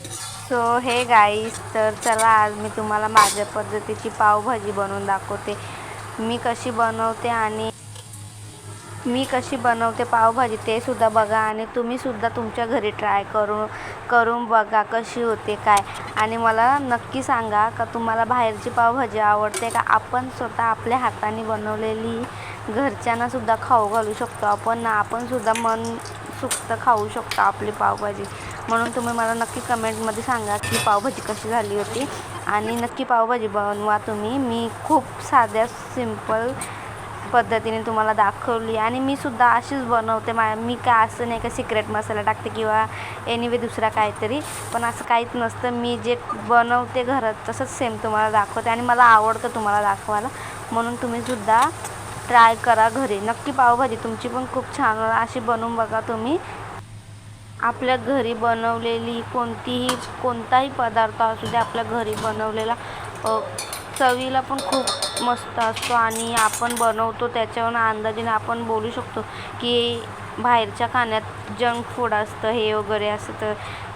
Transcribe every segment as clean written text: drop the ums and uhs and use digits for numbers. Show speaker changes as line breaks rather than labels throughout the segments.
So hey guys, तर चला आज मी तुम्हाला माझ्या पद्धतीची पावभाजी बनवून दाखवते. मी कशी बनवते पावभाजी ते सुद्धा बघा आणि तुम्ही सुद्धा तुमच्या घरी ट्राय करून बघा कशी होते काय. आणि मला नक्की सांगा का तुम्हाला बाहेरची पावभाजी आवडते का. आपण स्वतः आपल्या हाताने बनवलेली घरच्यांना सुद्धा खाऊ घालू शकतो आपण सुद्धा मन सुक्त खाऊ शकतो आपली पावभाजी. म्हणून तुम्ही मला नक्की कमेंटमध्ये सांगा की पावभाजी कशी झाली होती आणि नक्की पावभाजी बनवा तुम्ही. मी खूप साध्या सिंपल पद्धतीने तुम्हाला दाखवली आणि मी सुद्धा अशीच बनवते. मी काय असं नाही का सिक्रेट मसाला टाकते किंवा एनिवे दुसरा काहीतरी, पण असं काहीच नसतं. मी जे बनवते घरात तसंच सेम तुम्हाला दाखवते आणि मला आवडतं तुम्हाला दाखवायला. म्हणून तुम्ही सुद्धा ट्राय करा घरी नक्की. पावभाजी तुमची पण खूप छान अशी बनवून बघा तुम्ही. आपल्या घरी बनवलेली कोणताही पदार्थ असू दे, आपल्या घरी बनवलेला चवीला पण खूप मस्त असतो आणि आपण बनवतो त्याच्यावरून अंदाजाने आपण बोलू शकतो की बाहेरच्या खाण्यात जंक फूड असतं हे वगैरे असं. तर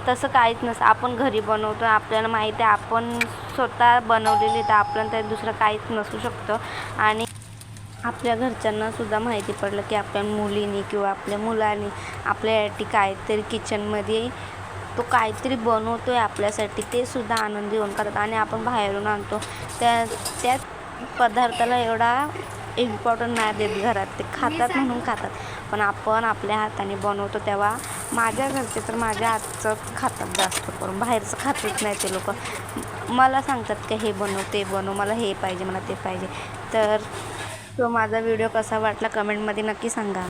तसं काहीच नसतं. आपण घरी बनवतो, आपल्याला माहिती आहे आपण स्वतः बनवलेली, तर आपल्याला त्यात दुसरं काहीच नसू शकतं. आणि आपल्या घरच्यांना सुद्धा माहिती पडलं की आपल्या मुलीने किंवा आपल्या मुलाने आपल्यासाठी काहीतरी किचनमध्ये तो काहीतरी बनवतो आहे आपल्यासाठी, ते सुद्धा आनंदी होऊन करतात. आणि आपण बाहेरून आणतो त्या पदार्थाला एवढा इम्पॉर्टंट नाही देत घरात, ते खातात म्हणून खातात. पण आपण आपल्या हाताने बनवतो तेव्हा माझ्या घरचे तर माझ्या हातचं खातात जास्त करून, बाहेरचं खातच नाही ते लोक. मला सांगतात की हे बनव ते बनव, मला हे पाहिजे मला ते पाहिजे. तर तो माझा व्हिडिओ कसा वाटला कमेंटमध्ये नक्की सांगा.